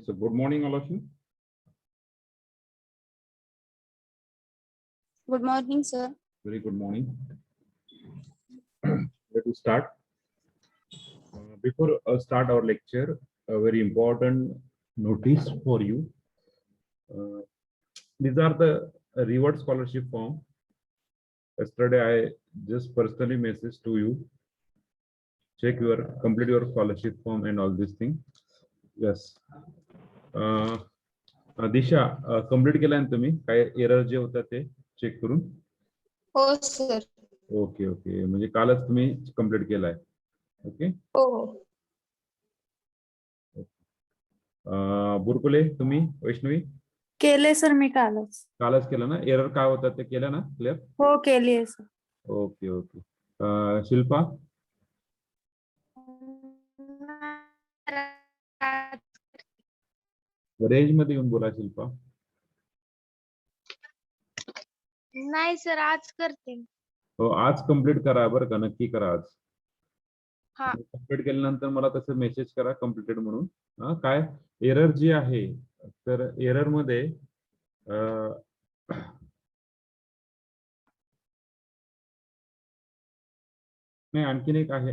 So good morning, all of you. Good morning, sir. Very good morning. Let us start. Before start our lecture, a very important notice for you. These are the reward scholarship form. Yesterday, I just personally messaged to you. Check complete your scholarship form and all these things. Yes. Disha complete केलाय ना तुम्ही? काय error जे होता ते check करून? हो sir. Okay okay, म्हणजे कालच तुम्ही कंप्लीट केलाय. ओके. हो. बुरकुले तुम्ही? वैष्णवी केले सर मी कालच केलं ना? एरर काय होता ते केलं ना? क्लिअर? हो केली आहे sir. Okay okay. Shilpa range मध्ये येऊन बोला. शिल्पा नाही सर आज करते. हो आज कंप्लीट करा बरं का, नक्की करा आज. हा. कंप्लीट केल्यानंतर मला तसं मेसेज करा कंप्लीटेड म्हणून. काय एरर जी आहे तर एरर मध्ये नाही आणखीन एक आहे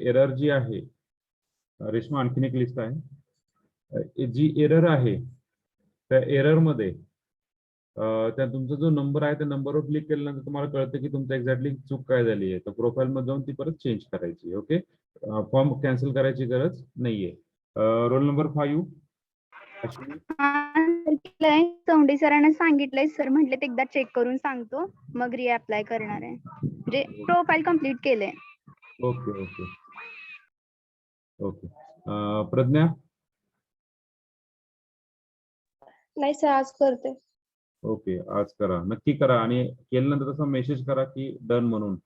एरर जी आहे. रेश्मा आणखीन एक लिस्ट आहे जी एरर आहे. त्या एरर मध्ये त्या तुमचा जो नंबर आहे त्या नंबरवर क्लिक केल्यानंतर तुम्हाला कळतं की तुमचं एक्झॅक्टली चूक काय झाली आहे. तर प्रोफाईल मध्ये जाऊन ती परत चेंज करायची. ओके, फॉर्म कॅन्सल करायची गरज नाहीये. रोल नंबर 5 चौंडी सरांना सांगितलंय सर, म्हटले ते एकदा चेक करून सांगतो मग रिअप्लाय करणार आहे. म्हणजे प्रोफाईल कंप्लीट केलंय. Okay okay okay. प्रज्ञा नाही सर आज करते. ओके आज करा, नक्की करा आणि केल्यानंतर तसा मेसेज करा की डन म्हणून.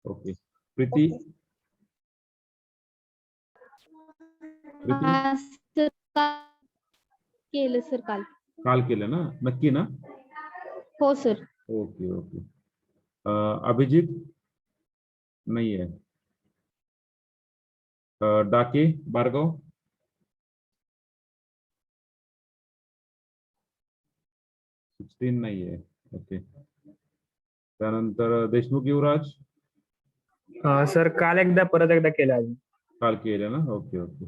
ओके. प्रीती केलं सर काल केलं ना? नक्की ना? हो सर. Okay okay. अभिजित नाहीये. डाके भार्गव नाहीये. ओके. त्यानंतर देशमुख युवराज सर काल एकदा परत एकदा केलं अजून. काल केलं ना? Okay okay.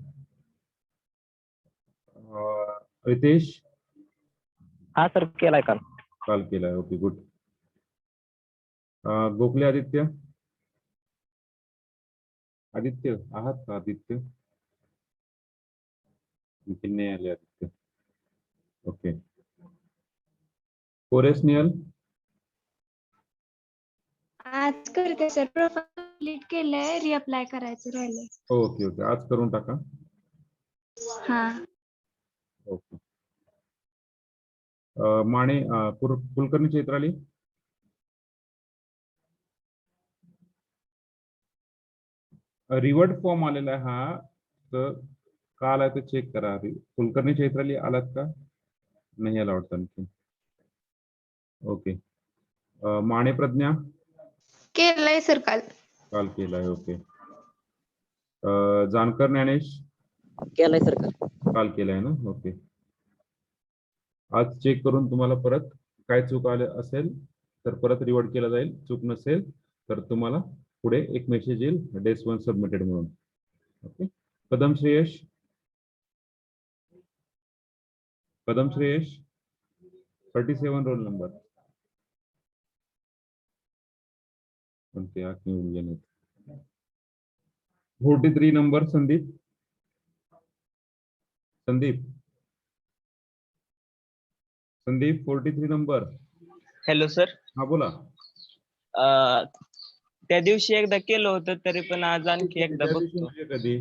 रितेश हा सर केलाय काल केलाय. Okay good. गोखले आदित्य आहात का? आदित्य आणखीन नाही आले आदित्य. ओके. कोरेस नियल आज करते सर. प्रोफाईल कंप्लीट केलंय, रिअप्लाय करायचं राहिलंय. ओके ओके आज करून टाका. हा. ओके. माने कुलकर्णी चैत्राली रिवर्ट फॉर्म आलेला आहे हा, तर काल आहे तर चेक करा. कुलकर्णी चैत्राली आलात का? नाही आला वाटतं आणखी. ओके. माने प्रज्ञा केलंय सर काल केलाय. ओके. जानकर ज्ञानेश केलाय सर काल केलाय ना? ओके. आज चेक करून तुम्हाला परत काय चूक आले असेल तर परत रिवर्ट केला जाईल. चूक नसेल तर तुम्हाला पुढे एक मेसेज येईल डेस 1 सबमिटेड म्हणून. Okay. Kadam Shreyash 37 roll number. 43 number Sandeep 43 number. Hello sir. हा बोला. त्या दिवशी एकदा केलं होतं तरी पण आज आणखी एकदा बघतो. म्हणजे कधी?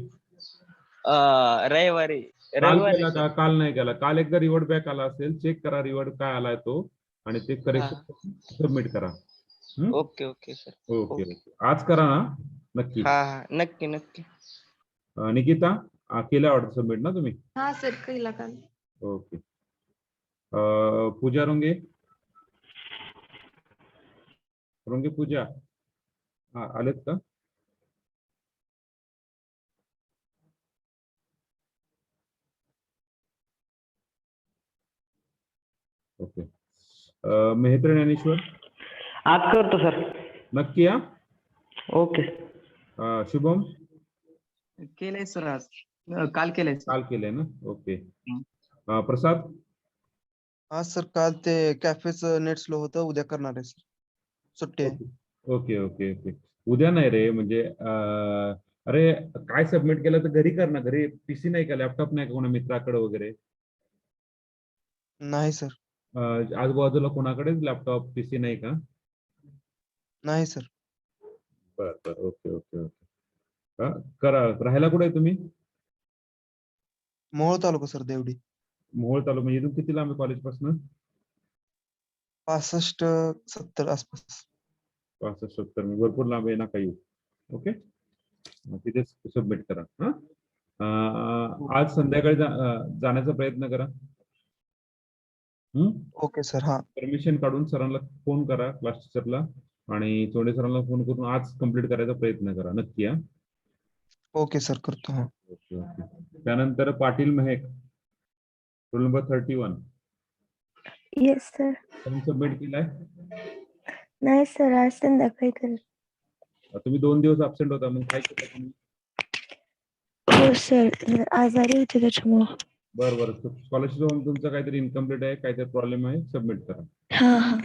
रविवारी काल केला का? काल नाही केला. काल एकदा रिवर्ड बॅक आला असेल, चेक करा रिवर्ड काय आलाय तो आणि ते करेक्शन सबमिट करा. Okay okay sir. Okay okay. आज करा ना? नक्की. हा हा नक्की नक्की. निकिता केल्या वाटतं सबमिट ना तुम्ही? हा सर केला काल. ओके. पूजा रोंगे पूजा हा आलेत का? ओके. मेहत्र ज्ञानेश्वर आज करतो सर. नक्की हा. ओके. शुभम केलंय सर आज काल केलंय सर. काल केलंय ना. ओके. प्रसाद हा सर, काल ते कॅफेचं नेट स्लो होतं, उद्या करणार आहे सर. सुट्टी आहे. Okay okay okay. उद्या नाही रे, म्हणजे अरे काय सबमिट केलं तर घरी कर ना. घरी पीसी नाही का, लॅपटॉप नाही का कोणा मित्राकडे वगैरे? नाही सर. आजूबाजूला कोणाकडेच लॅपटॉप पीसी नाही का? नाही सर. बर बर. Okay okay okay. करा. राहायला कुठे आहे तुम्ही? मोहोळ तालुका सर, देवडी. मोहोळ तालुका म्हणजे इथून किती लांब आहे कॉलेज पासून? 65-70 आसपास. 65-70 भरपूर लांब आहे ना काही. ओके. तिथे सबमिट करा. आज संध्याकाळी जाण्याचा प्रयत्न करा. Okay sir. हा. परमिशन काढून सरांना फोन करा, क्लास टीचरला, आणि चोंडे सरांना फोन करून आज कंप्लीट करायचा प्रयत्न करा. नक्की हा. ओके सर, करतो. हा. Okay okay. त्यानंतर पाटील महक, roll number 31. Yes sir. Submit केलाय? नाही सर, आज संध्याकाळी करेल. तुम्ही 2 दिवस अब्सेंट होता, मग काय केलं तुम्ही? हो सर, आजारी होते त्याच्यामुळं. बरं बरं. स्कॉलरशिप तुमचं काहीतरी इनकम्प्लीट आहे, काहीतरी प्रॉब्लेम आहे, सबमिट करा. हा हा.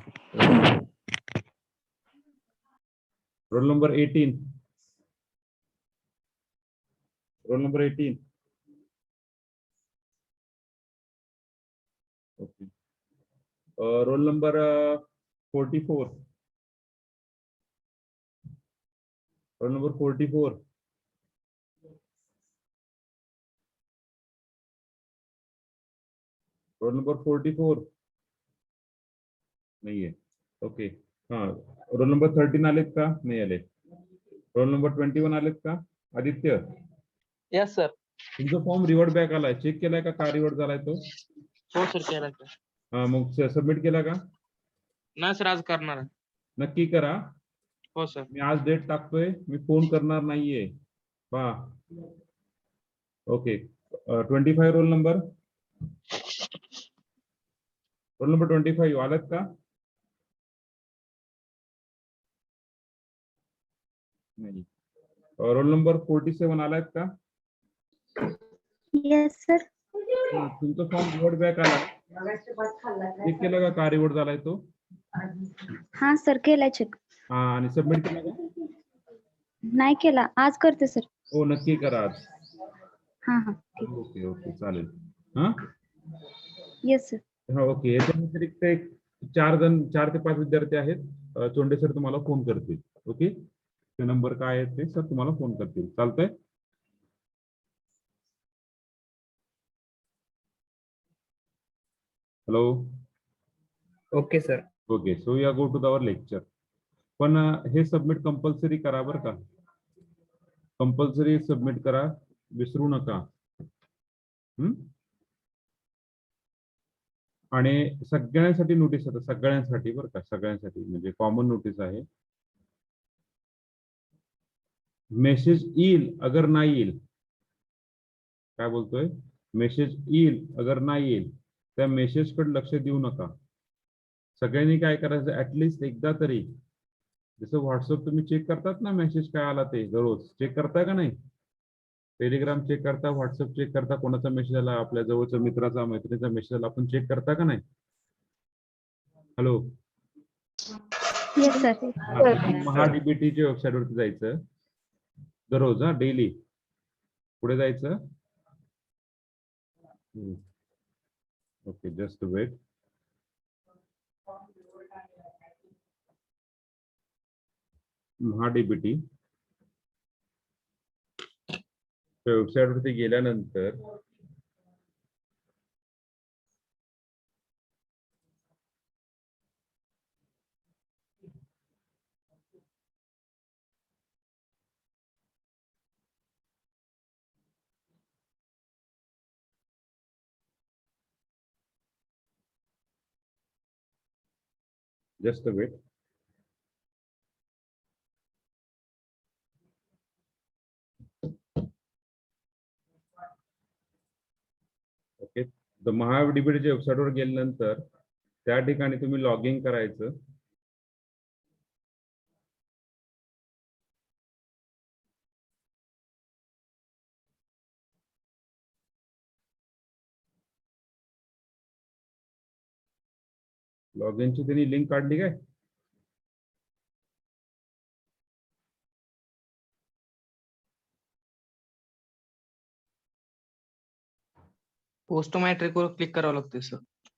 Roll number 18. Roll number 18. Okay. Roll number 44. Roll number 44. Roll number 44 नाहीये. ओके. हा. रोल नंबर 13 आलेत का? नाही आले. रोल नंबर 21 आलेत का? Aditya yes sir. तुमचा फॉर्म रिवर्ट बॅक आलाय, चेक केलाय का रिवर्ट झालाय तो? हो सर केलाय सर. हा, मग सबमिट केला का? नाही सर आज करणार आहे. नक्की करा. हो सर. मी आज डेट टाकतोय, मी फोन करणार नाहीये. पहा. ओके. 25 रोल नंबर 25 आलात का? नाही. रोल नंबर 47 आलात का? Yes sir. तुमचा फॉर्म रिवर्ट बॅक आला, चेक केला का रिवर्ट झालाय तो? हा सर, केलाय चेक. हा, आणि सबमिट केला का? नाही केला, आज करते सर. हो नक्की करा आज. हा हा. ठीक. ओके ओके चालेल. हा. Yes sir. हा ओके. याच्या व्यतिरिक्त एक 4 ते 5 विद्यार्थी आहेत. चोंडे सर तुम्हाला फोन करतील. ओके. ते नंबर काय आहे ते सर तुम्हाला फोन करतील. चालतंय? हॅलो. Okay sir. ओके. सो या गो टू अवर लेक्चर. पण हे सबमिट कंपल्सरी करा बरं का. कंपल्सरी सबमिट करा, विसरू नका. आणि सगळ्यांसाठी नोटीस आहे, सगळ्यांसाठी बरं का, सगळ्यांसाठी म्हणजे कॉमन नोटीस आहे. मेसेज येईल अगर नाही येईल, काय बोलतोय, मेसेज येईल अगर नाही येईल, त्या मेसेज कडे लक्ष देऊ नका. सगळ्यांनी काय करायचं, ऍटलिस्ट एकदा तरी, जसं व्हॉट्सअप तुम्ही चेक करतात ना, मेसेज काय आला ते दररोज चेक करता का नाही? टेलिग्राम चेक करता, व्हॉट्सअप चेक करता, कोणाचा मेसेज आला, आपल्या जवळच्या मित्राचा मैत्रिणीचा मेसेज आला, आपण चेक करता का नाही? हॅलो. Yes sir. महाडीबीटीच्या वेबसाईटवरती जायचं दररोज, डेली. पुढे जायचं. Okay, just wait. महाडीबीटी वेबसाईटवरती गेल्यानंतर जस्ट वेट. ओके. तर महाडीबीटीच्या वेबसाईटवर गेल्यानंतर त्या ठिकाणी तुम्ही लॉग इन करायचं. लॉग इनची त्यांनी लिंक काढली काय? पोस्ट मॅट्रिक वर क्लिक करावं लागतं सर.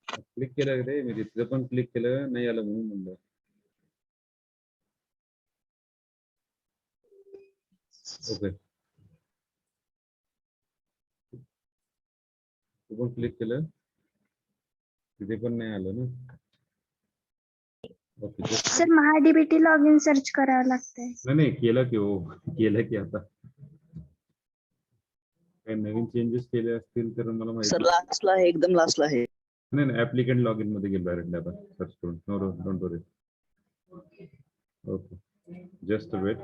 क्लिक केलं रे मी, तिथं पण क्लिक केलं नाही आलं म्हणून म्हणलं. ओके, तू पण क्लिक केलं तिथे पण नाही आलं ना. Okay, sir MahaDBT log in search करावं लागतंय. नाही केलं की हो, केलं की आता काही नवीन चेंजेस केले असतील तर मला माहिती. सर लास्टला आहे, एकदम लास्टला आहे. नाही ऍप्लिकेंट लॉग इन मध्ये गेलो डायरेक्टली आता सर्च करून. No don't worry. Okay, just wait.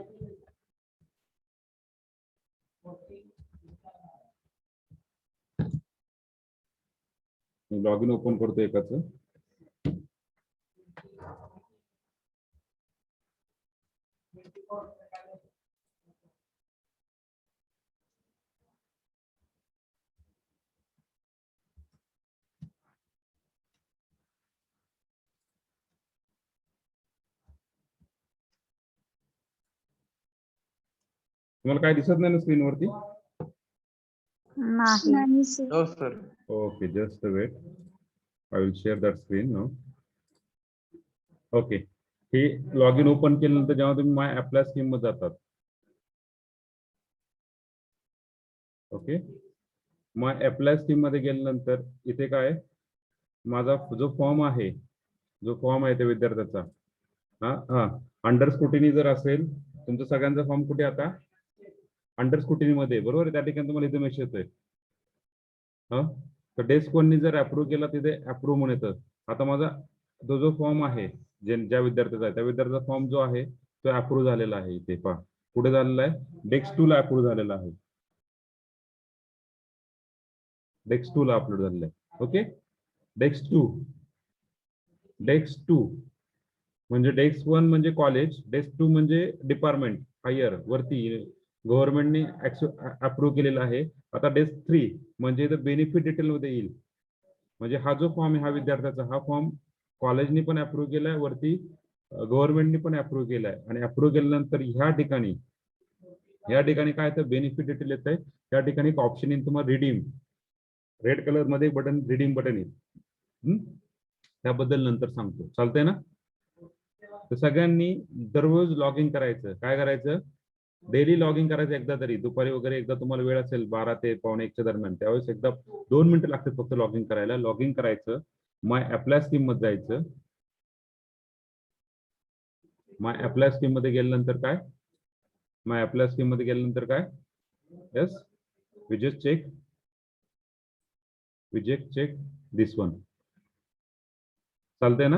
मी लॉग इन ओपन करतो एकाच. तुम्हाला काय दिसत नाही ना स्क्रीनवरती? नाही सर. हो sir. Okay, just wait. I will share that screen now. Okay, हे लॉग इन ओपन केल्यानंतर जेव्हा तुम्ही माय अप्लाय स्कीम मध्ये जातात, ओके, माय अप्लाय स्कीम मध्ये गेल्यानंतर इथे काय माझा जो फॉर्म आहे त्या विद्यार्थ्याचा, हा अंडर स्क्रुटिनी जर असेल तुमचा सगळ्यांचा फॉर्म कुठे आता अंडर स्क्रुटिनी मध्ये, बरोबर आहे. त्या ठिकाणी तुम्हाला इथे मेसेज येतोय. हा, तर डेस्क वननी जर अप्रूव्ह केला तिथे अप्रूव्ह म्हणून येतं. आता माझा जो फॉर्म आहे ज्या विद्यार्थ्याचा आहे त्या विद्यार्थ्याचा फॉर्म जो आहे तो अप्रूव्ह झालेला आहे. इथे पहा कुठे झालेला आहे, डेस्क 2 ला अप्रूव्ह झालेला आहे. डेस्क 2 ला अपलोड झालेला आहे. ओके, डेस्क 2 म्हणजे डेस्क 1 म्हणजे कॉलेज, डेस्क 2 म्हणजे डिपार्टमेंट हायर वरती गव्हर्नमेंटने अप्रूव्ह केलेला आहे. आता डेस्क 3 म्हणजे बेनिफिट डिटेल मध्ये येईल. म्हणजे हा जो फॉर्म आहे हा विद्यार्थ्याचा, हा फॉर्म कॉलेजने पण अप्रूव्ह केलाय, वरती गव्हर्नमेंटने पण अप्रूव्ह केलाय. आणि अप्रूव्ह केल्यानंतर ह्या ठिकाणी काय तर बेनिफिट डिटेल येत आहे. त्या ठिकाणी एक ऑप्शन येईल तुम्हाला रिडीम, रेड कलर मध्ये बटन, रिडीम बटन येईल. त्याबद्दल नंतर सांगतो, चालतंय ना. तर सगळ्यांनी दररोज लॉग इन करायचं. काय करायचं, डेली लॉग इन करायचं एकदा तरी, दुपारी वगैरे एकदा तुम्हाला वेळ असेल 12 ते पावणे 1च्या दरम्यान, त्यावेळेस एकदा 2 मिनिटं लागतात फक्त लॉग इन करायला. लॉग इन करायचं, माय अप्लाय स्कीम मध्ये जायचं. माय अप्लाय स्कीम मध्ये गेल्यानंतर काय, yes, we just check this one. चालतंय ना.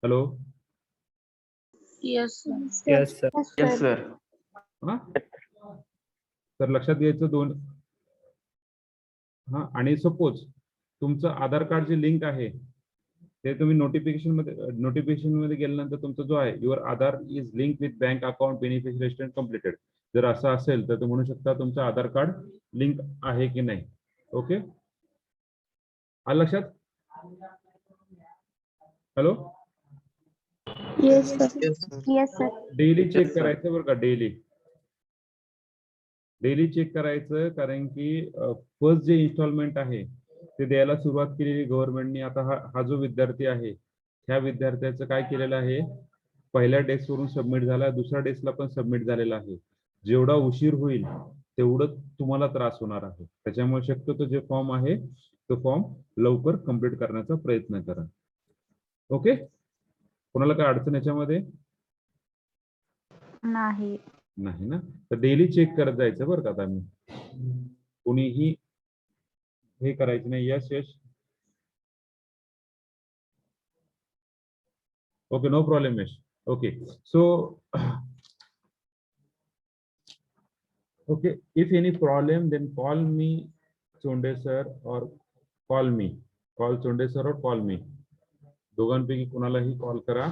Hello, yes sir. Yes sir. हा, तर लक्षात घ्यायचं दोन. हा, आणि सपोज तुमचं आधार कार्डची लिंक आहे ते तुम्ही नोटिफिकेशन मध्ये गेल्यानंतर तुमचा जो आहे your Aadhaar is link with bank account beneficiary registration completed, जर असं असेल तर तुम्ही म्हणू शकता तुमचं आधार कार्ड लिंक आहे की नाही. ओके, आलं लक्षात. Hello, yes sir. Yes sir. Daily check करायचं बरं का, डेली चेक करायचं. कारण की फर्स्ट जे इन्स्टॉलमेंट आहे ते द्यायला सुरुवात केलेली गव्हर्नमेंटने. आता हा जो विद्यार्थी आहे ह्या विद्यार्थ्याचं काय केलेलं आहे, पहिल्या डेस्क वरून सबमिट झाला, दुसऱ्या डेस्कला पण सबमिट झालेला आहे. जेवढा उशीर होईल तेवढं तुम्हाला त्रास होणार आहे. त्याच्यामुळे शक्यतो जे फॉर्म आहे तो फॉर्म लवकर कंप्लीट करण्याचा प्रयत्न करा. ओके, कोणाला काय अडचण याच्यामध्ये नाही. नाही ना. तर डेली चेक करत जायचं बरं का. आता मी कोणीही हे करायचं नाही. Yash okay, no problem Yash. Okay, so okay, if any problem then call me Chonde sir or call Chonde sir or call me. दोघांपैकी कोणालाही कॉल करा,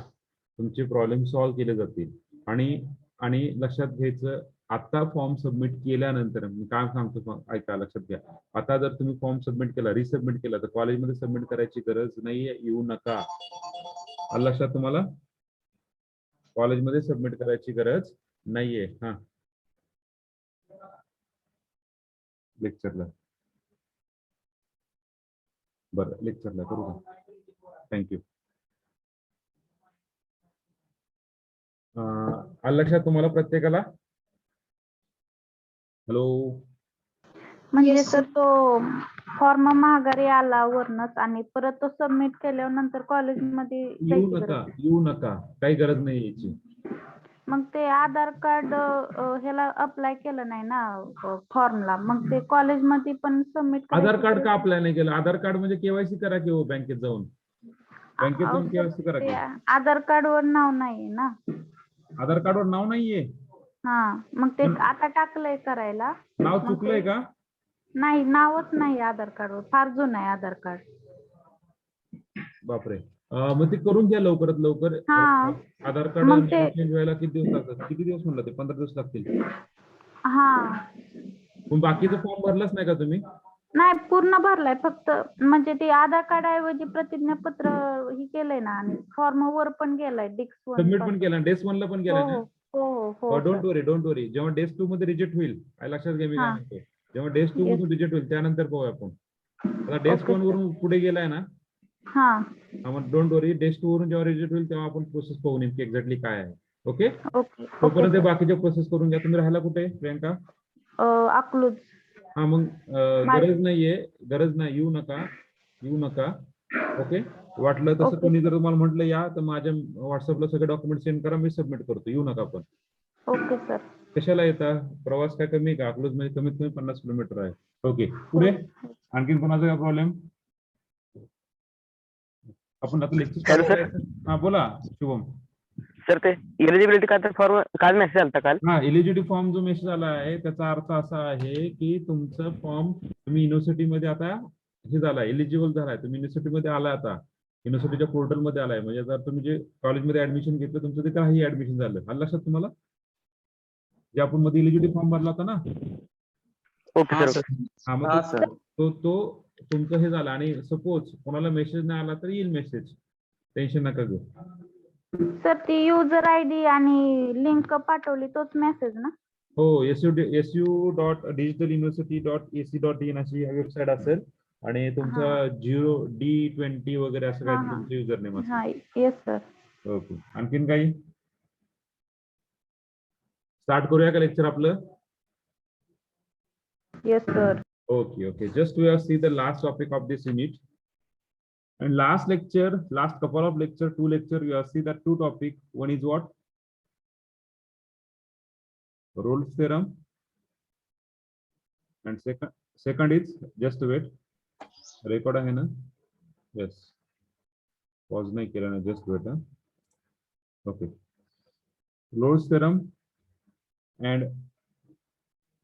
तुमचे प्रॉब्लेम सॉल्व्ह केले जातील. आणि आणि लक्षात घ्यायचं, आता फॉर्म सबमिट केल्यानंतर मी काय सांगतो ऐका, लक्षात घ्या. आता जर तुम्ही फॉर्म सबमिट केला, रिसबमिट केला, तर कॉलेजमध्ये सबमिट करायची गरज नाहीये, येऊ नका. आलं लक्षात तुम्हाला? कॉलेजमध्ये सबमिट करायची गरज नाहीये. हा, लेक्चरला बरं, लेक्चरला करू का? थँक्यू. आलं लक्षात तुम्हाला प्रत्येकाला? हॅलो, म्हणजे Yes, सर तो फॉर्म माघारी आला वरनच आणि परत तो सबमिट केल्यावर नंतर कॉलेजमध्ये येऊ जायची नका, गरज. येऊ नका, काही गरज नाही याची. मग ते आधार कार्ड ह्याला अप्लाय केलं नाही ना फॉर्मला, मग ते कॉलेजमध्ये पण सबमिट आधार कार्ड का अप्लाय नाही केलं? आधार कार्ड म्हणजे केवायसी करा की हो, बँकेत जाऊन. बँकेत जाऊन केवायसी करा ते की. आधार कार्डवर नाव नाही ना. आधार कार्डवर नाव नाहीये? हा, मग ते पण- आता टाकलंय करायला. नाव मग चुकलंय ते- का? नाही, नावच नाही आधार कार्डवर, फार जुनं आहे आधार कार्ड. बापरे. मग ते करून घ्या लवकरात लवकर. हा. आधार कार्ड मग ते- चेंज व्हायला किती दिवस लागतात? किती दिवस म्हणलं ते? 15 दिवस लागतील. हा, पण बाकीचा फॉर्म भरलाच नाही का तुम्ही? नाही पूर्ण भरलाय, फक्त म्हणजे ते आधार कार्ड ऐवजी प्रतिज्ञापत्र हे केलंय ना, आणि फॉर्म वर पण गेलाय डिक्स वन. सबमिट पण केला, डेस 1 ला पण केला ना? हो डोंट वरी, डोंट वरी. जेव्हा डेस 2 मध्ये रिजेक्ट होईल, काय लक्षात घ्या मी काय हा. म्हणतो. जेव्हा डेस 2 Yes. मधून रिजेक्ट होईल त्यानंतर पाहूया आपण. आता डेस Okay, 1 वरून पुढे गेलाय ना, हा. मग डोंट वरी. डेस 2 वरून जेव्हा रिजेक्ट होईल तेव्हा आपण प्रोसेस पाहू नेमकी एक्झॅक्टली काय आहे. ओके, ओके तोपर्यंत ते बाकीच्या प्रोसेस करून घ्या. तुम्ही राहायला कुठे प्रियंका? अकलूज. हा, मग गरज नाहीये, गरज नाही, येऊ नका, येऊ नका. ओके, वाटलं तसं Okay. कोणी जर तुम्हाला म्हटलं या, तर माझ्या व्हॉट्सअपला सगळे डॉक्युमेंट सेंड करा, मी सबमिट करतो. येऊ नका. पण ओके सर. कशाला येता? प्रवास काय कमी का? अकलूज म्हणजे कमीत कमी 50 किलोमीटर आहे. ओके, पुढे आणखीन कोणाचा काय प्रॉब्लेम? आपण आता लेक्चर Hello, sir. हा, बोला शुभम. सर ते एलिजिबिलिटी का फॉर्म काल मेसेज आलता काल. हा, एलिजिबिलिटी फॉर्म जो मेसेज आला आहे त्याचा अर्थ असा आहे की तुमचं फॉर्म, तुम्ही युनिव्हर्सिटीमध्ये आता हे झालाय, एलिजिबल झालाय, तुम्ही युनिव्हर्सिटीमध्ये आलाय, आता युनिव्हर्सिटीच्या पोर्टलमध्ये आलाय. म्हणजे जर तुम्ही जे कॉलेजमध्ये ऍडमिशन घेतलं, तुमचं ते काही ऍडमिशन झालं. आलं लक्षात तुम्हाला? जे आपण मध्ये एलिजिबिलिटी फॉर्म भरला होता ना, ओके सर. हा, मग तो तुमचं हे झालं. आणि सपोज कोणाला मेसेज नाही आला तर येईल मेसेज, टेन्शन नका घेऊ. सर ती युजर आयडी आणि लिंक पाठवली तोच मेसेज ना? हो, su.digitaluniversity.ac.in अशी वेबसाईट असेल आणि तुमचा 0D20 वगैरे असं काय तुमचं युजर नेम असेल. हा, येस सर. ओके, आणखीन काही? स्टार्ट करूया का लेक्चर आपलं? Yes sir. Okay. Just we have see the last topic of this unit. And last lecture, last couple of lecture, 2 lecture, you have see that 2 topic. One is what? Rolle's theorem. And second is, just wait. Record आहे ना? Yes. Pause नाही केला ना, just wait. Okay. Rolle's theorem and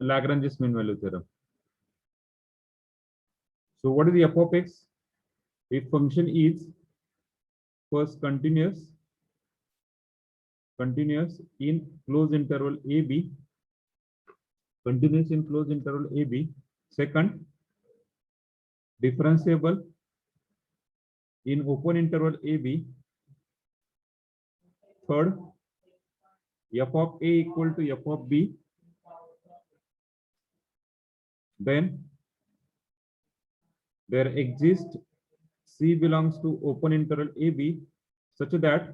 Lagrange's mean value theorem. So what is the f of x? If function is first continuous in closed interval AB, continuous in closed interval AB. Second, differentiable in open interval AB. Third, f of A equal to f of B. Then there exists C belongs to open interval AB such that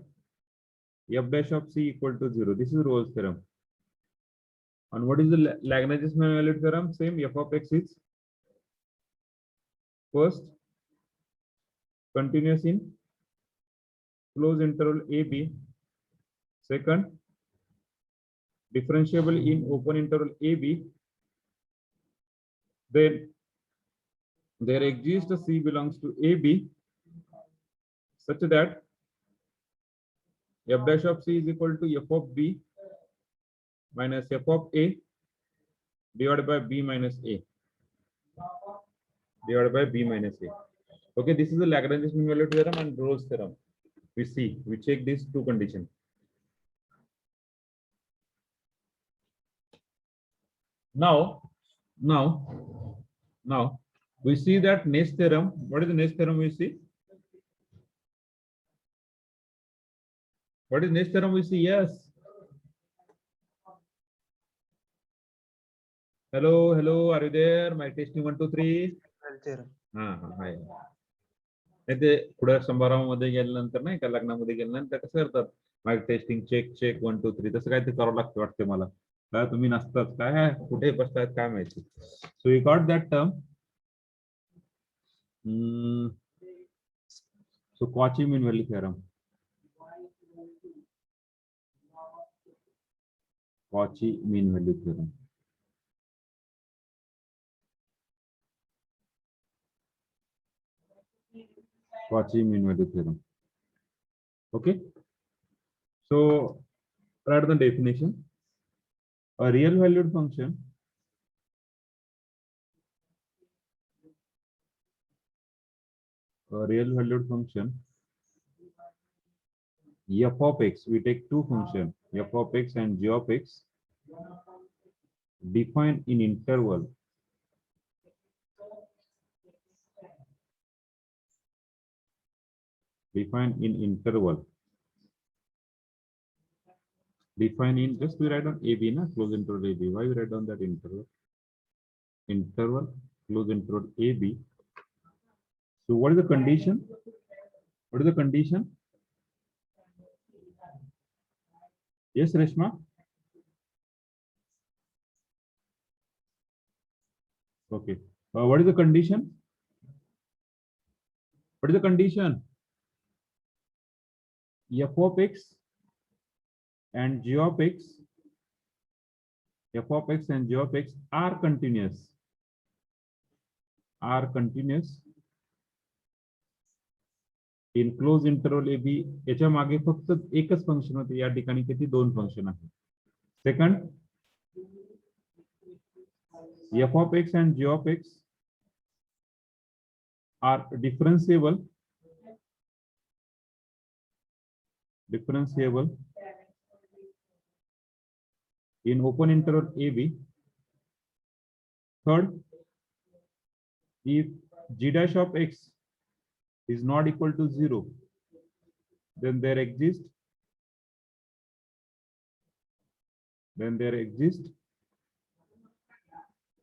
f dash of C equal to 0. This is Rolle's theorem. And what is the Lagrange's mean value theorem? Same, f of x is first continuous in closed interval AB. Second, differentiable in open interval AB. Then there exists a C belongs to AB such that f dash of C is equal to f of B minus f of A divided by B minus A divided by B minus A. Okay, this is the Lagrange's mean value theorem and Rolle's theorem. we check these two conditions. Now we see that Nest theorem. What is the Nest theorem we see? What is Nest theorem we see? Yes. Hello, are you there? My testing 1 2 3. हाय. ते पुढे समारंभामध्ये गेल्यानंतर नाही का लग्नामध्ये गेल्यानंतर कसं करतात mike testing check 1 2 3 तसं काय ते करावं लागतं वाटते मला. काय तुम्ही नसतात काय कुठे बसतायत काय माहिती. So we got that term. So Cauchy mean value theorem. Cauchy mean value theorem. Cauchy mean value theorem. Okay. So write the definition. A real valued function f of x, we take two functions f of x and g of x defined in interval defined in just we write on ab na close interval ab. Why we write down that interval close interval ab? So what is the condition? Yes, Reshma. Okay. What is the condition? F of x and g of x, are continuous. In close interval ab. याच्या मागे फक्त एकच function होते, या ठिकाणी किती दोन function आहेत. Second, f of x and g of x are differentiable in open interval ab. Third, if g dash of x is not equal to 0, then there exists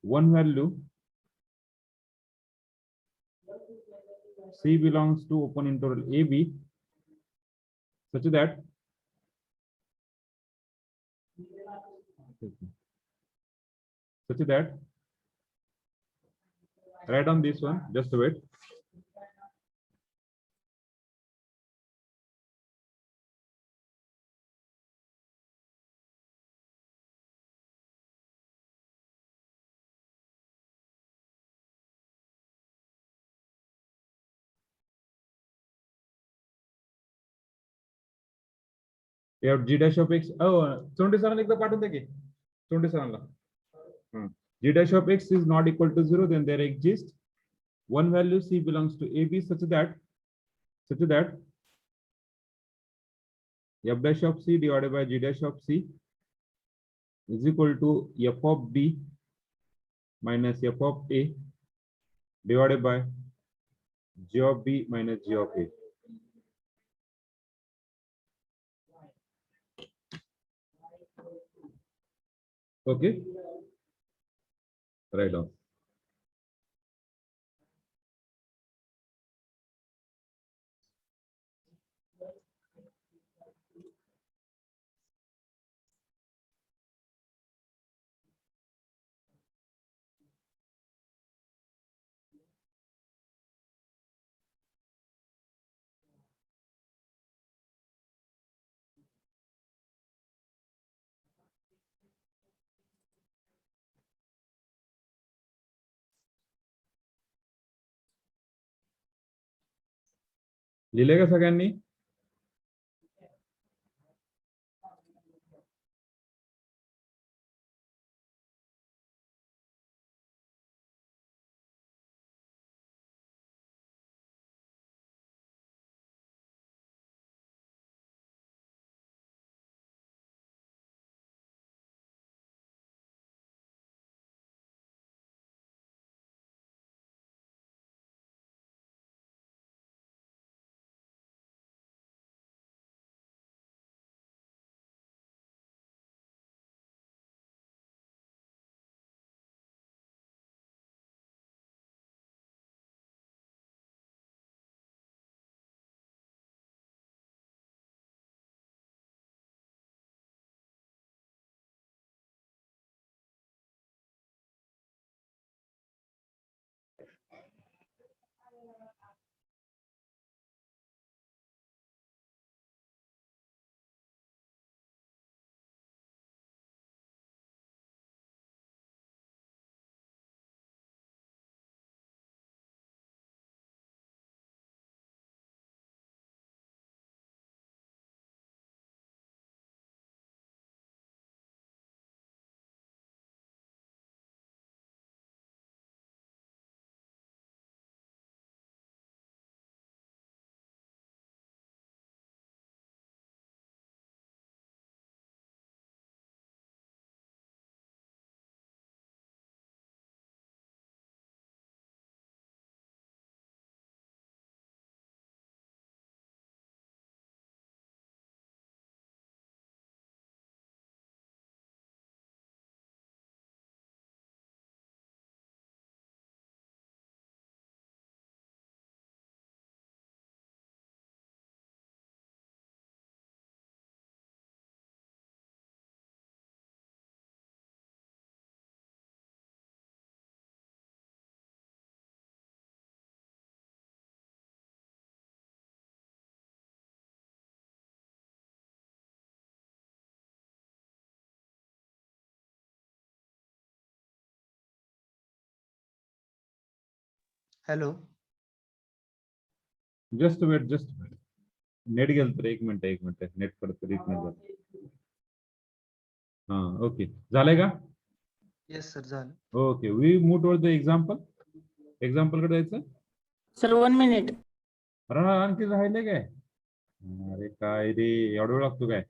one value c belongs to open interval ab such that write down this one, just wait. You have g dash of x. चोंडे सरांना एकदा पाठवून द्या की चोंडे सरांना. G dash of x is not equal to 0, then there exists one value c belongs to ab such that f dash of c divided by g dash of c is equal to f of b minus f of a divided by g of b minus g of a. Okay, write down. लिहिले का सगळ्यांनी? Hello. Just wait net गेलं तर एक minute net परत reconnect झालं. हा okay झालंय का? येस सर झालं. Okay we move toward the example कडे जायचं. Sir 1 minute. अरे आणखी राहिले काय? अरे काय रे एवढा वेळ लागतो काय?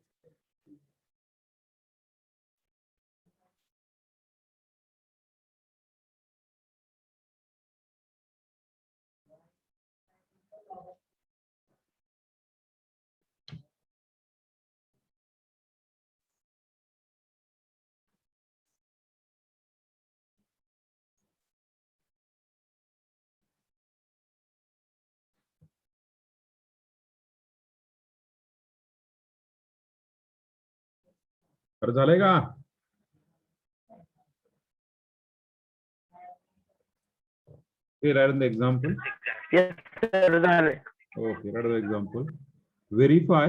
तर झालंय का? Okay, write the example. Yes, sir. झालंय. Okay, write the example. Verify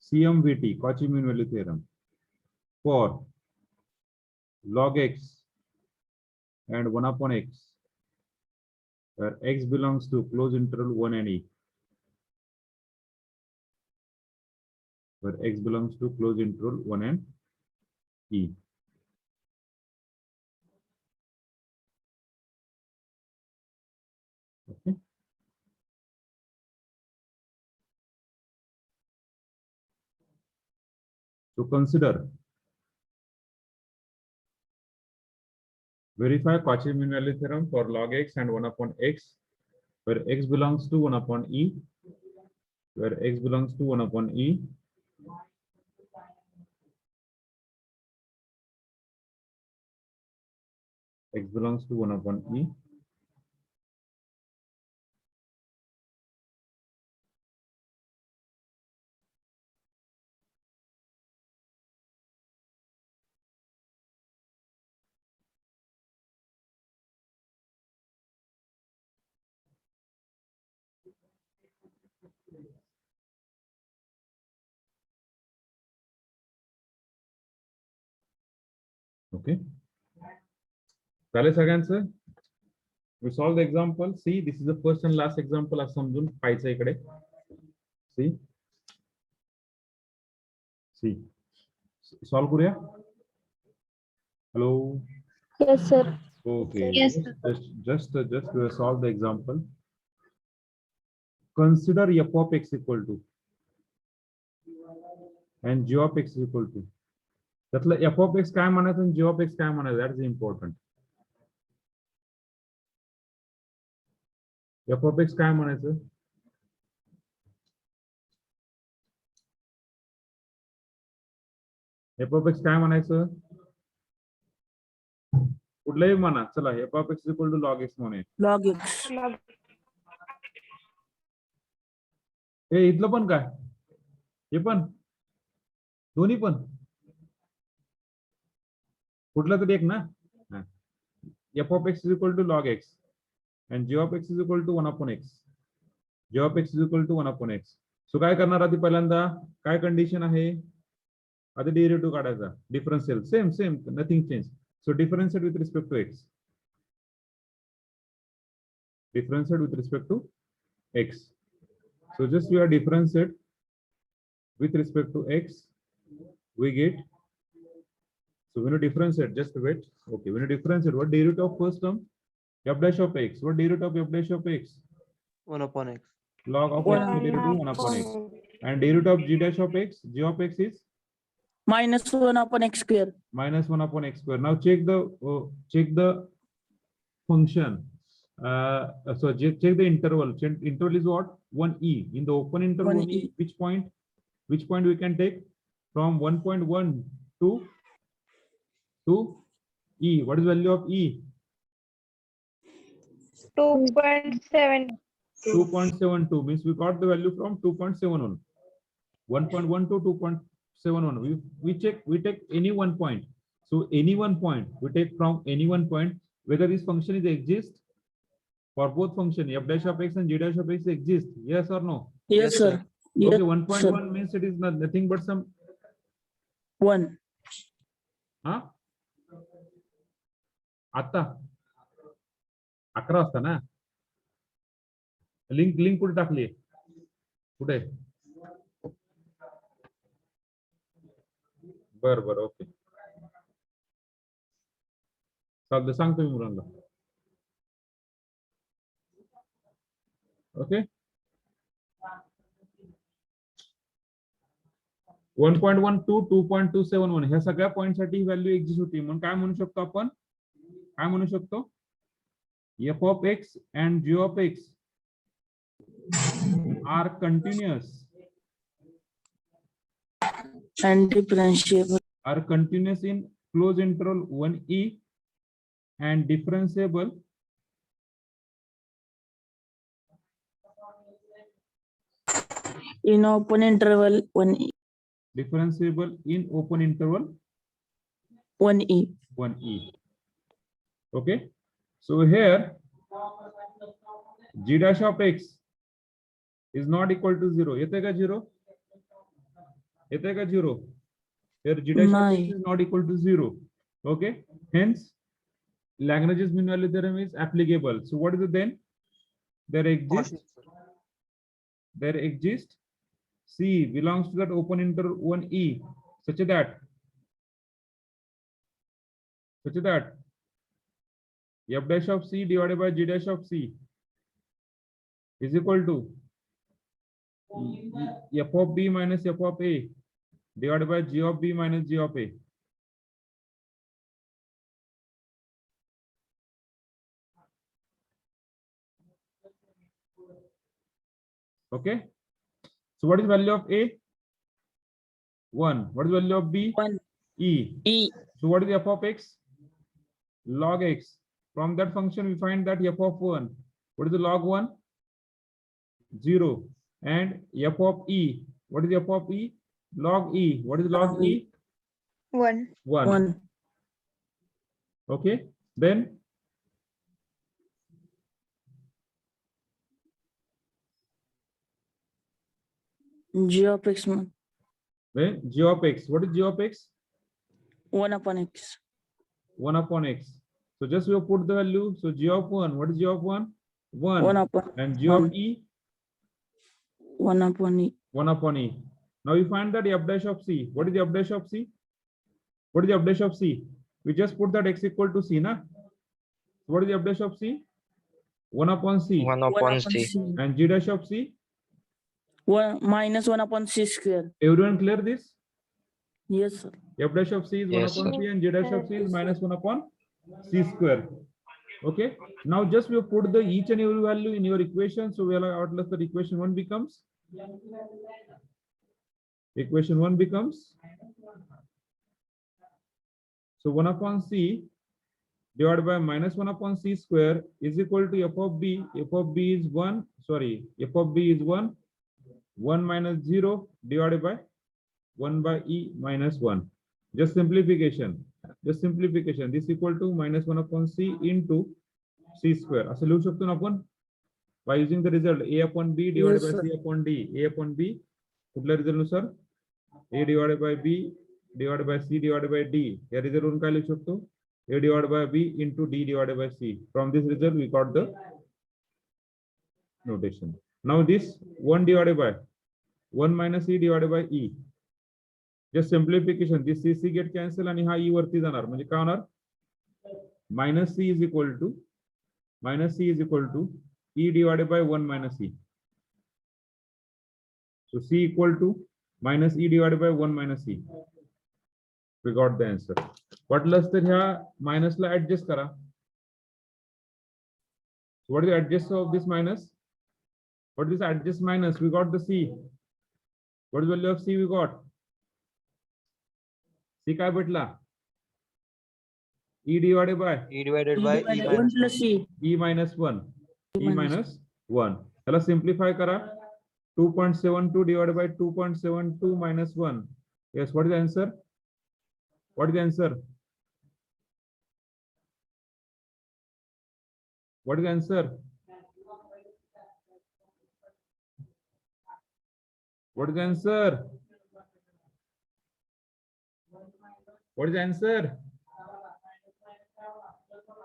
CMVT, Cauchy mean value theorem, for log x and 1 upon x, where x belongs to closed interval 1 and e. Where x belongs to closed interval 1 and e. Okay. So consider verify Cauchy mean value theorem for log x and 1 upon x, where x belongs to 1 upon e, where x belongs to 1 upon e. X belongs to 1 upon e. Okay. चालेल सगळ्यांचं. We solve the example. See, this is the first and last example. असं समजून पाहायचं इकडे. See. Solve करूया. Hello. Yes, sir. Okay. Yes, Just solve the example. Consider f of x equal to and g of x equal to. त्यातलं f of x काय म्हणायचं आणि g of x काय म्हणायचं? That is important. f of x काय म्हणायचं? f of x काय म्हणायचं? कुठलंही म्हणा. चला f of x equal to log x म्हणूया. Log x. हे इथलं पण काय? हे पण दोन्ही पण कुठला तरी एक ना. f of x is equal to log x and g of x is equal to 1 upon x. g of x is equal to 1 upon x. सो काय करणार आधी पहिल्यांदा काय कंडिशन आहे? आधी डेरिव्हेटिव्ह काढायचा. Differential same nothing change. So differentiate with respect to x. Differentiate with respect to x. So just we are differentiate with respect to x, we get. So when you differentiate, just wait. Okay, when you differentiate, what derivative of first term? F dash of x. What derivative of f dash of x? 1 upon x. Log of x derivative 1 upon x. And derivative of g dash of x, g of x is minus 1 upon x square. minus 1 upon x square. Now check the function. So check the interval. Interval is what? 1e. In the open interval, 1e. Which point we can take? From 1.1 to e. What is value of e? 2.7. 2.72 means we got the value from 2.71. 1.1 to 2.71. We take any one point. So any one point we take from any one point, whether this function is exist for both function f dash of x and g dash of x exist. Yes or no? Yes, sir. Yes, Okay, 1.1 sir. means it is nothing but some 1. huh? आता 11 वाजता ना. Link कुठे टाकली? कुठे? बर okay. चालतं, सांगतो मी मुलांना. ओके. 1.1 to 2.271 ह्या सगळ्या पॉइंट साठी व्हॅल्यू एक्झिस्ट होती. म्हणून काय म्हणू शकतो आपण? काय म्हणू शकतो? f of x and g of x are continuous And differentiable. are continuous in closed interval 1e and differentiable In open interval 1e. differentiable in open interval 1e. 1e. Okay, so here g dash of x is not equal to 0. येते का 0? येते का 0? Here g dash of x नाही. is not equal to 0. Okay, hence Lagrange's mean value theorem is applicable. So what is it then? There exists C belongs to that open interval 1e such that f dash of c divided by g dash of c is equal to f of b minus f of a divided by g of b minus g of a. Okay, so what is value of a? 1. What is value of b? 1. E. E. So what is f of x? Log x. From that function we find that f of 1. What is the log 1? 0. And f of e. What is f of e? Log e. What is log e? 1. 1. Okay, then G of x. then g of x. What is g of x? 1 upon x. 1 upon x. So just we have put the value. So g of 1. What is g of 1? 1. 1 upon. And g of e? 1 upon e. 1 upon e. Now we find that f dash of c. What is the f dash of c? What is the f dash of c? We just put that x equal to c, na? What is the f dash of c? 1 upon c. 1 upon c. And g dash of c? 1 minus 1 upon c square. Everyone clear this? Yes, sir. F dash of c is 1 Yes, upon sir. c and g dash of c is minus 1 upon c square. Okay. Now just we have put the each and every value in your equation. So we are outlast that equation 1 becomes. Equation 1 becomes. So 1 upon c divided by minus 1 upon c square is equal to f of b. F of b is 1. Sorry, f of b is 1. 1 minus 0 divided by 1 by e minus 1. Just simplification. Just simplification. This equal to minus 1 upon c into c square. असं लिहू शकतो ना आपण by using the result a upon b divided Yes, by sir. c upon d. A upon b कुठल्या result नुसार a divided by b divided by c divided by d. या result वरून काय लिहू शकतो? a divided by b into d divided by c. From this result we got the notation. Now this 1 divided by 1 minus e divided by e. Just simplification. This c get cancel आणि हा e वरती जाणार म्हणजे काय होणार? Minus c is equal to e divided by 1 minus e. So c equal to minus e divided by 1 minus e. We got the answer. वाटलंच तर ह्या minus ला adjust करा. What is the adjust of this minus? What is adjust minus? We got the c. What is the value of c we got? C काय भेटला? E divided by E divided by e 1 minus plus e. e minus 1. E minus minus 1. त्याला simplify करा. 2.72 divided by 2.72 minus 1. Yes, what is the answer? What is the answer? What is the answer? What is the answer? What is the answer?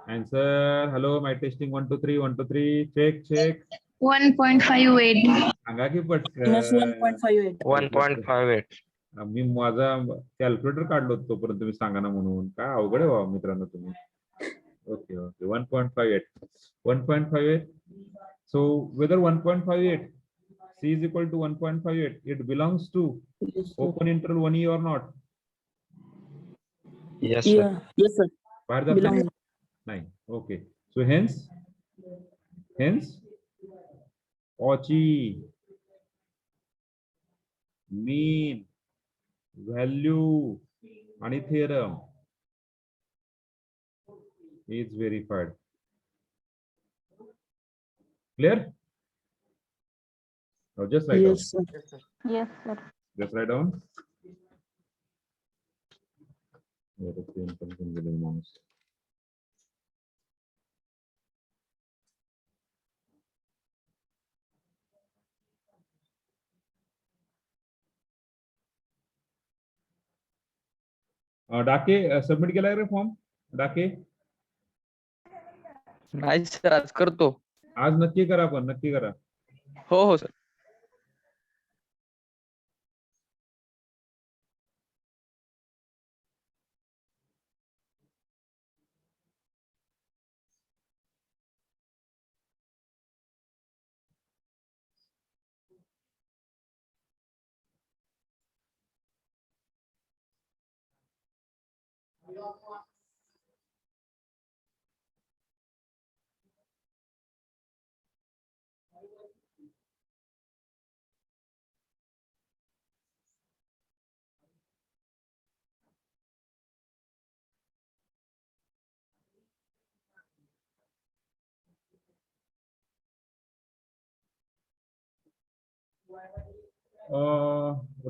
Answer. Hello, my testing 1 2 3 1 2 3. Check. 1.58. सांगा की minus one पटकन. Point five eight. 1.58. मी माझा calculator काढलो होतो तोपर्यंत तुम्ही सांगा ना म्हणून. काय अवघड आहे बाबा मित्रांनो तुम्ही. Okay 1.58. 1.58. So whether 1.58 C is equal to 1.58, it belongs to open interval 1E or not? Yes, sir. Yes sir. बाहेर जात Belongs. नाही? नाही. Okay. So hence Cauchy mean value आणि theorem is verified. Clear? Now just write down. Yes sir. Yes sir. Just write down. Let us see in something within months. Dake submit केलाय रे form डाके. नाही sir आज करतो. आज नक्की करा पण नक्की करा. हो sir.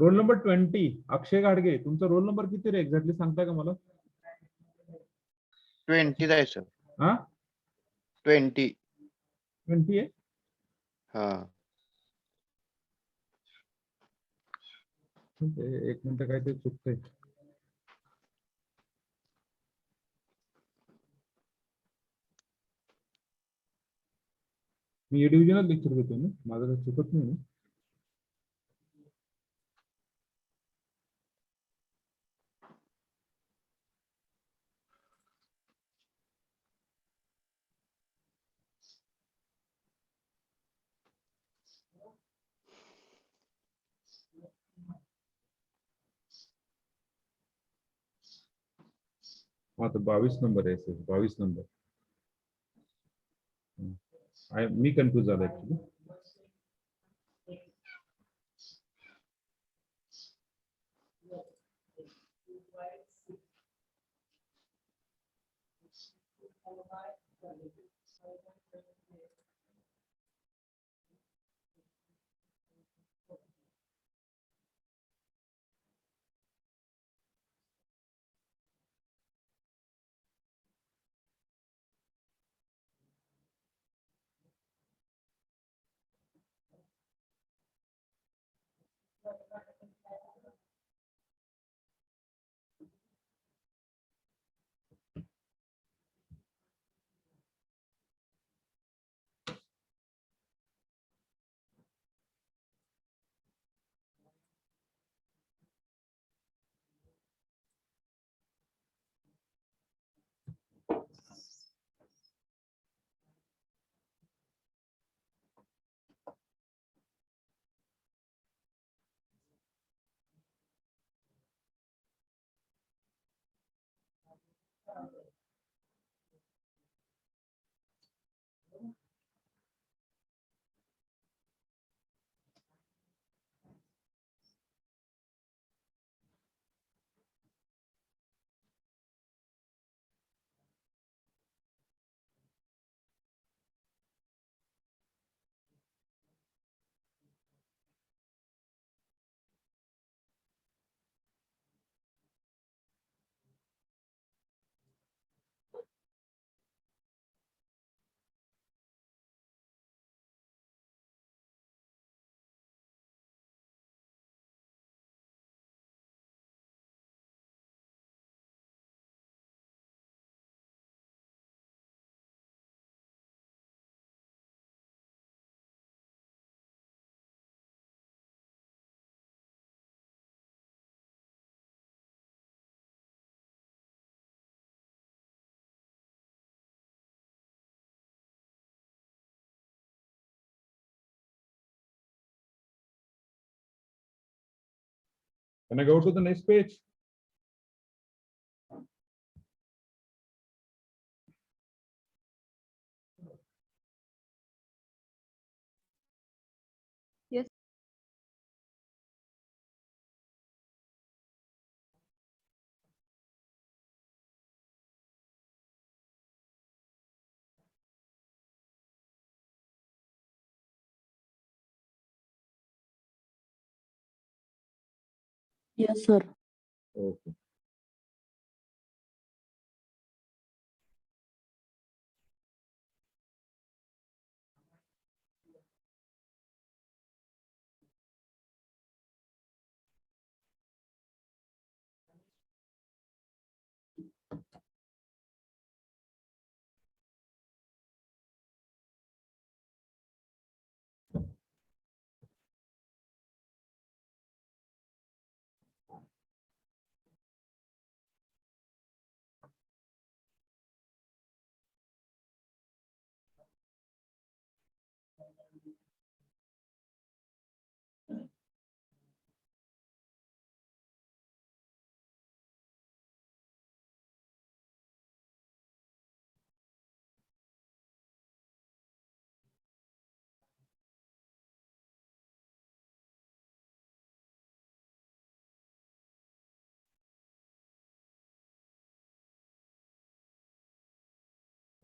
Roll number 20 Akshay Gadge. तुमचा रोल नंबर किती रे एक्झॅक्टली सांगता का मला? 20 आहे सर. हा 20. 20 आहे. हा एक मिनिट काय ते चुकतंय. मी ए डिव्हिजनच लेक्चर घेतो ना, माझं काही चुकत नाही ना. आता 22 नंबर आहे सर. 22 नंबर. मी कन्फ्युज झालो actually. Can I go to the next page? Yes. Yes, sir. Okay.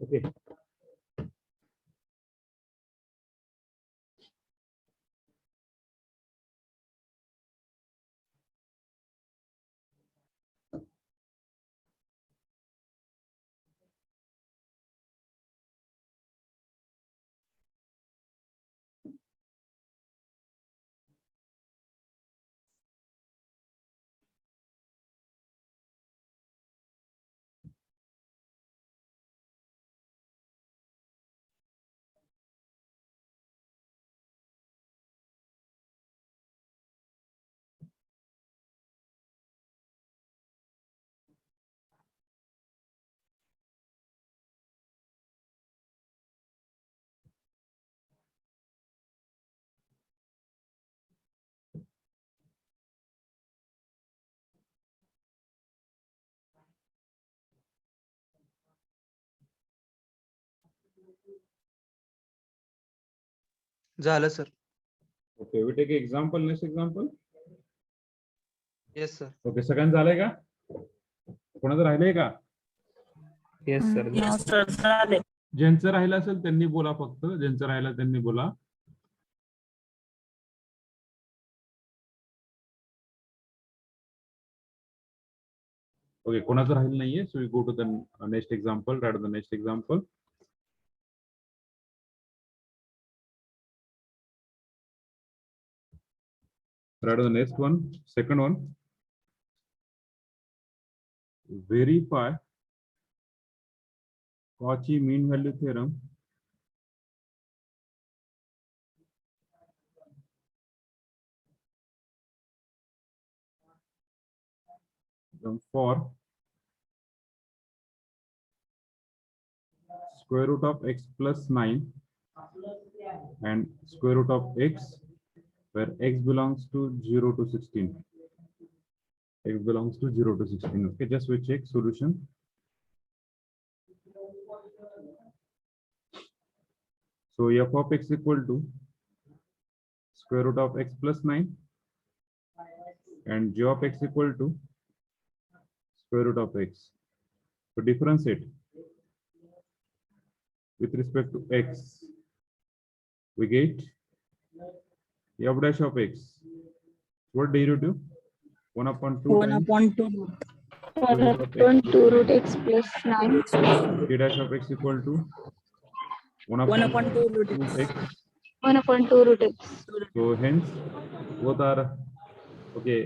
Okay. झालं sir. Okay, we take example, next example. Yes sir. Okay, सगळ्यांचं झालंय का? कोणाचं राहिलंय का? Yes sir. Yes, sir. चालेल. ज्यांचं राहिलं असेल त्यांनी बोला, फक्त ज्यांचं राहिलं त्यांनी बोला. ओके, कोणाचं राहिलं नाहीये, so we go to the next example. Right the next example. Right, the next one, second one. Verify Cauchy mean value theorem for square root of x plus 9 and square root of x where x belongs to 0 to 16. X belongs to 0 to 16. Okay, just we check solution. So f of x equal to square root of x plus 9 and g of x equal to square root of x. So differentiate with respect to x. We get f dash of x. What derivative? 1 upon 2 1 times upon 2. 1 upon 2 root x plus 9. t dash of x equal to 1 1 upon upon 2 root 2 x. x. 1 upon 2 root x. So hence both are okay.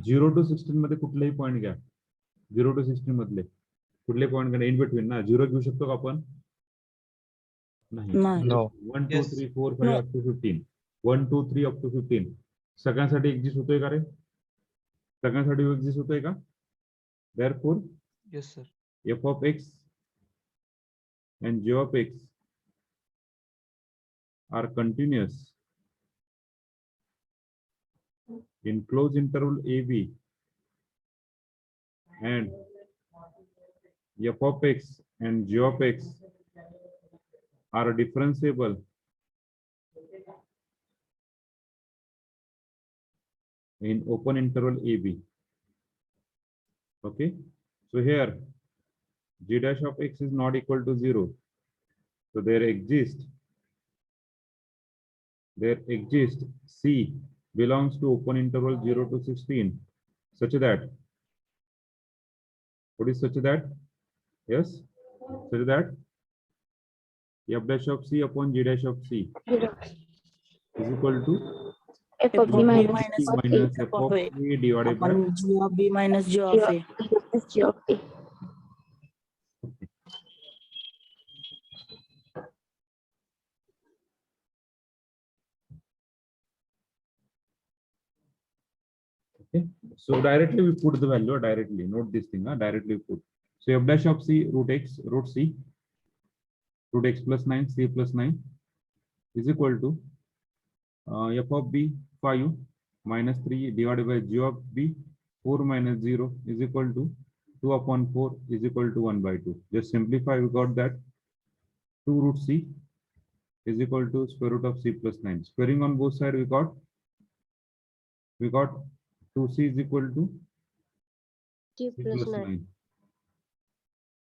0 to 16 मध्ये कुठलेही point घ्या. 0 to 16 मधले कुठले point घ्या, in between ना. 0 घेऊ शकतो का आपण? नाही. नाही. 1 2 3 4 5 up to 15. 1 2 3 up to 15. सगळ्यांसाठी एक्झिस्ट होतोय का रे? सगळ्यांसाठी एक्झिस्ट होतोय का? Therefore yes sir. f of x and g of x are continuous in closed interval AB and f of x and g of x are differentiable in open interval AB. Okay, so here g dash of x is not equal to 0. So there exists C belongs to open interval 0 to 16 such that, what is such that? Yes, such that f dash of C upon g dash of C is equal to F F of of B B minus minus minus f of of A A divided by upon G of B minus G of A. G of A. okay. So directly we put the value directly. Note this thing, directly put. So f dash of C root x root C root x plus 9 C plus 9 is equal to f of B 5 minus 3 divided by g of B 4 minus 0 is equal to 2 upon 4 is equal to 1 by 2. Just simplify, we got that 2 root C is equal to square root of C plus 9. Squaring on both sides, we got 2C is equal to G C plus plus 9. 9.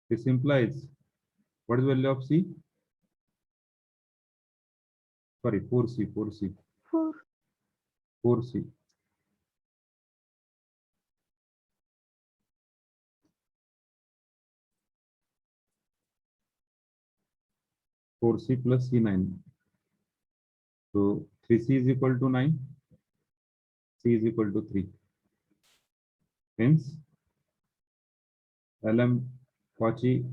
This implies, what is the value of C? Sorry, 4C. 4C. C plus C9. So 3C is equal to 9. C is equal to 3. Hence, LM Cauchy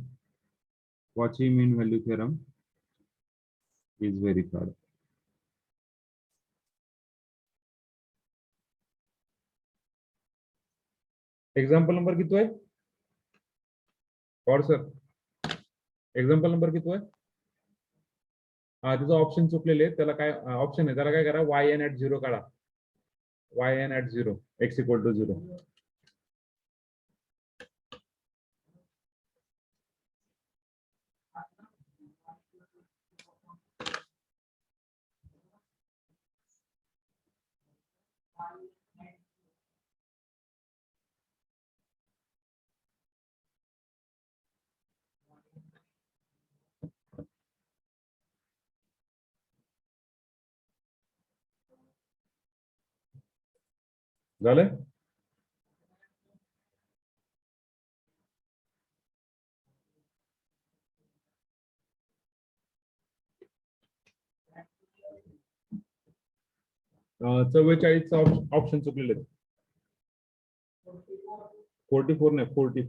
mean value theorem is verified. Example number किती आहे? और sir example number किती आहे? हा, त्याचं option चुकलेले आहे. त्याला काय ऑप्शन आहे? त्याला काय करा, yn at 0 काढा. yn at 0 x equal to 0. झालं? चव्वेचाळीसचा ऑप्शन चुकलेले. 44 नाही, 40.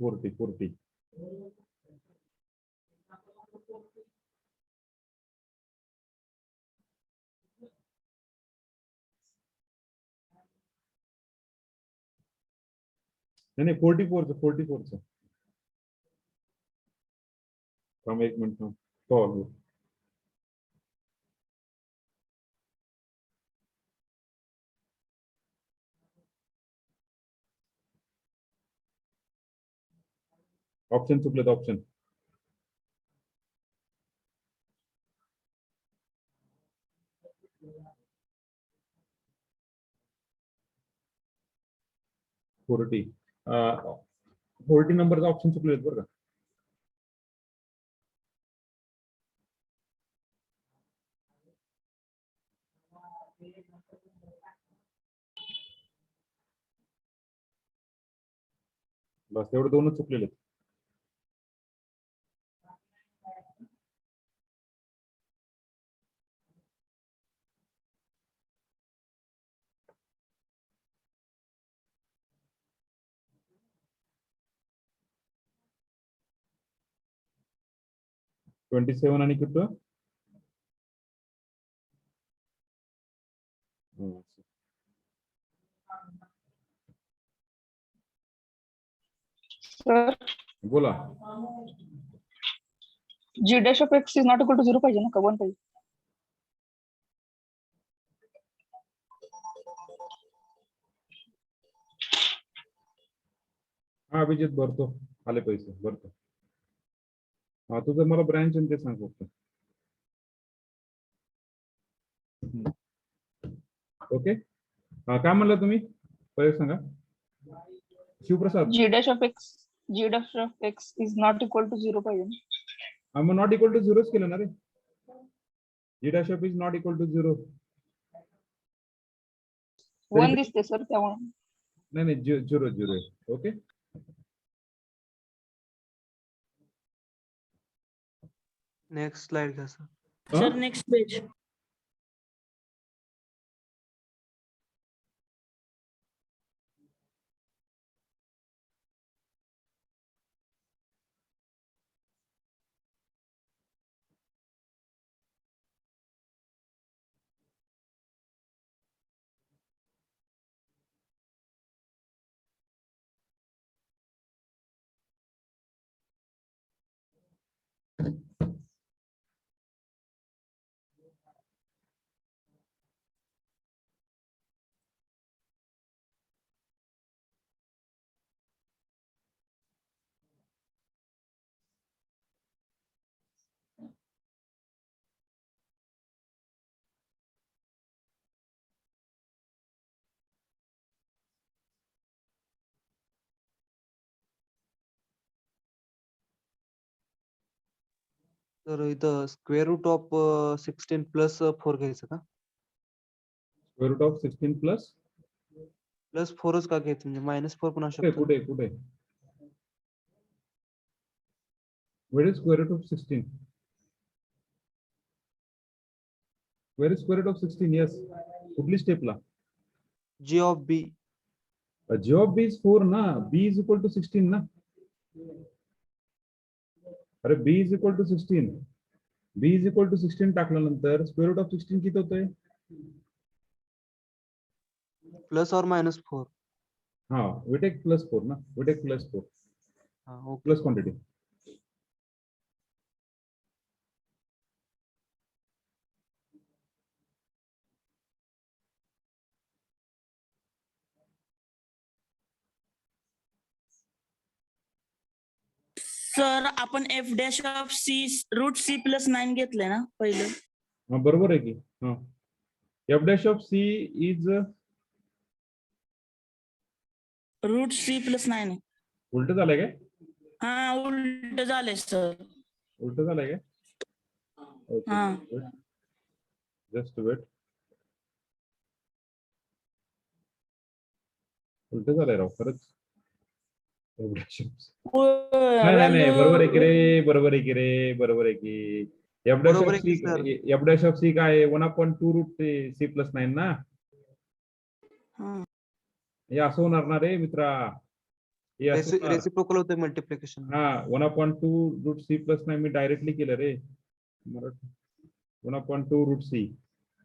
नाही 44चं. थांब एक मिनिट. हो. ऑप्शन चुकलेत, ऑप्शन. फोर्टी नंबरचा ऑप्शन चुकलेत बरं का. बस एवढे दोनच चुकलेले. $27 आणि किती? सर बोला. G dash of x is not equal to 0 पाहिजे ना, का 1 पाहिजे? हा अभिजित भरतो, आले पैसे भरतो. हा तुझं मला ब्रँच ते सांग फक्त. ओके. हा काय म्हणला तुम्ही, परत सांगा. Shivprasad. G dash of x is not equal to 0 पाहिजे ना. मग नॉट इक्वल टू झिरोच केलं ना रे. G dash of is not equal to zero. 1 दिसते सर त्यामुळे. नाही झिरो झिरो आहे. ओके. नेक्स्ट स्लाइड घ्या सर. Sir next page. तर इथं स्क्वेअर रूट ऑफ 16 प्लस 4 घ्यायचं का? Square root of 16 plus plus 4च का घ्यायचं, म्हणजे -4 पण असू शकतो. कुठे कुठे where is square root of 16? Where is square root of 16? Yes. कुठली स्टेपला? G of B. G of B is 4 ना. B is equal to 16 ना. अरे B is equal to 16. B is equal to 16 टाकल्यानंतर स्क्वेअर रूट ऑफ 16 किती होतंय? Plus और -4. हा we take plus 4 ना. We take plus 4. हा ओके. Plus quantity. सर आपण F dash of C root C plus 9 घेतलंय ना पहिलं. हा बरोबर आहे की. हा f dash of c is root C plus 9 आहे. उलट झालंय काय? हा उलट झालंय सर. उलट झालंय काय? ओके. हा. Just wait. उलट झालंय राव खरंच. नाही बरोबर आहे की रे, बरोबर आहे की रे, बरोबर आहे की. एफ डॅश बरोबर ऑफ आहे की सी, सर. एफ डॅश ऑफ सी काय 1/2 रूट सी प्लस 9 ना. हा. हे असं होणार ना रे मित्रा. हे असं होणार. रेसिप्रोकल होतं मल्टिप्लिकेशन. हा 1/2 रूट सी प्लस 9 मी डायरेक्टली केलं रे. 1/2 रूट सी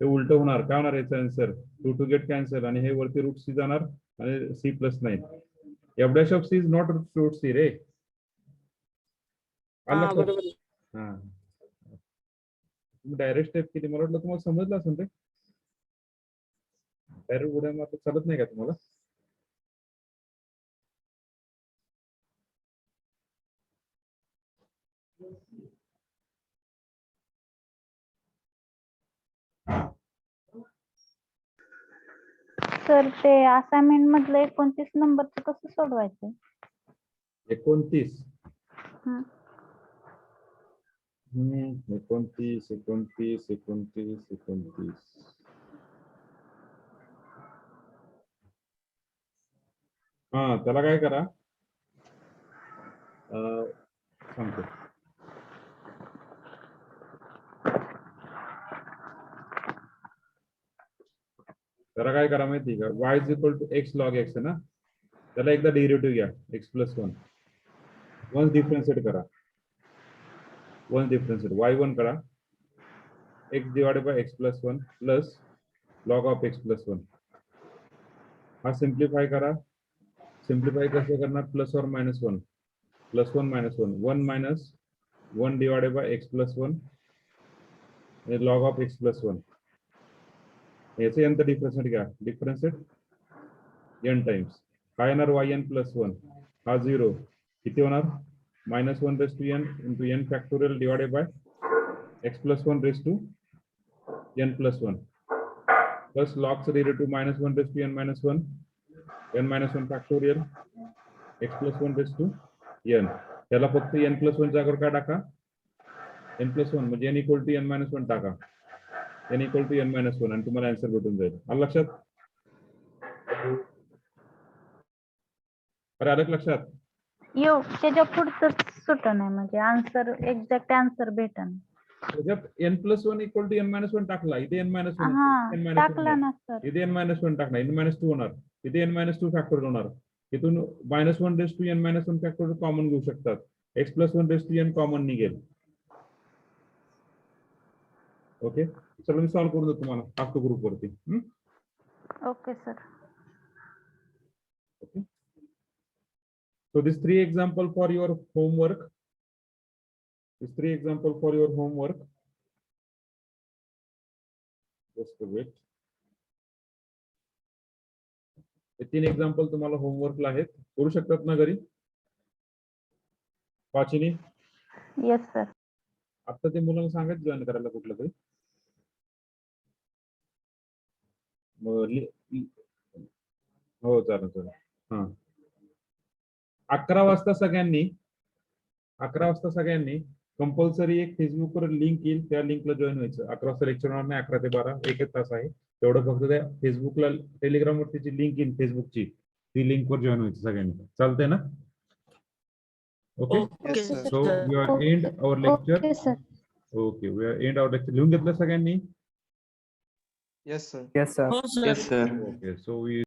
हे उलट होणार. काय होणार याचा आन्सर? 2 टू गेट कॅन्सल आणि हे वरती रूट सी जाणार आणि c plus 9. F dash of c is not root c रे. हा बरोबर. हा तुम्ही डायरेक्ट स्टेप केली, मला वाटलं तुम्हाला समजलं असेल रे. डायरेक्ट उड्या मारता चालत नाही का तुम्हाला? सर ते असाइनमेंट मधलं 29 नंबरचं कसं सोडवायचं? 29. हं. 29. हा त्याला काय करा, सांगतो. त्याला काय करा माहिती का, y is equal to x log x आहे ना, त्याला एकदा डेरिव्हेटिव्ह घ्या x प्लस 1. वन्स डिफरन्शिएट करा, वन्स डिफरन्शिएट y1 करा, x divided by x plus 1 plus log of x plus 1. हा सिम्प्लिफाय करा. सिम्प्लिफाय कसं करणार? प्लस और minus 1, plus 1 minus 1, 1 minus 1 divided by x plus 1 log of x plus 1. याचे नंतर differentiate घ्या, डिफरन्शिएट n टाइम्स काय येणार? yn प्लस 1 हा 0 किती होणार -1 raise to n into n factorial divided by x plus 1 raise to n plus 1 plus log derivative -1 raise to n minus 1 n minus 1 factorial x plus 1 raise to n याला फक्त n plus 1 जागेवर काय टाका n plus 1 म्हणजे n equal to n minus 1 टाका n equal to n minus 1 आणि तुम्हाला answer भेटून जाईल आलं लक्षात अरे आलं का लक्षात येऊ त्याच्या पुढचं सुट नाही म्हणजे आन्सर एक्झॅक्ट आन्सर भेटन त्याच्यात n plus 1 equal to n minus 1 टाकला इथे n minus 1 हा n minus 1 टाकला ना सर इथे n minus 1 टाकणार n minus 2 होणार इथे n minus 2 फॅक्टर होणार इथून -1 raise to n minus 1 factor common घेऊ शकतात x plus 1 raise to n common निघेल ओके चलो मी सॉल्व करून देतो तुम्हाला टाकतो ग्रुप वरती okay sir okay so these 3 example for your homework just a wait हे 3 एक्झाम्पल तुम्हाला होमवर्कला आहेत करू शकतात ना घरी वाचिनी येस सर आता ते मुलांना सांगायचं जॉईन करायला कुठलं तरी हो चालेल हा 11 वाजता सगळ्यांनी कंपल्सरी एक फेसबुकवर लिंक येईल त्या लिंकला जॉईन व्हायचं 11 वाजता लेक्चर होणार नाही 11 ते 12 एक तास आहे तेवढं फक्त त्या फेसबुकला टेलिग्राम वर त्याची लिंक येईल फेसबुकची ती लिंक वर जॉईन व्हायचं सगळ्यांनी चालतंय ना okay okay sir. So we are end our lecture okay sir okay we are end our lecture लिहून घेतलं सगळ्यांनी येस सर येस सर हो सर ओके सो वी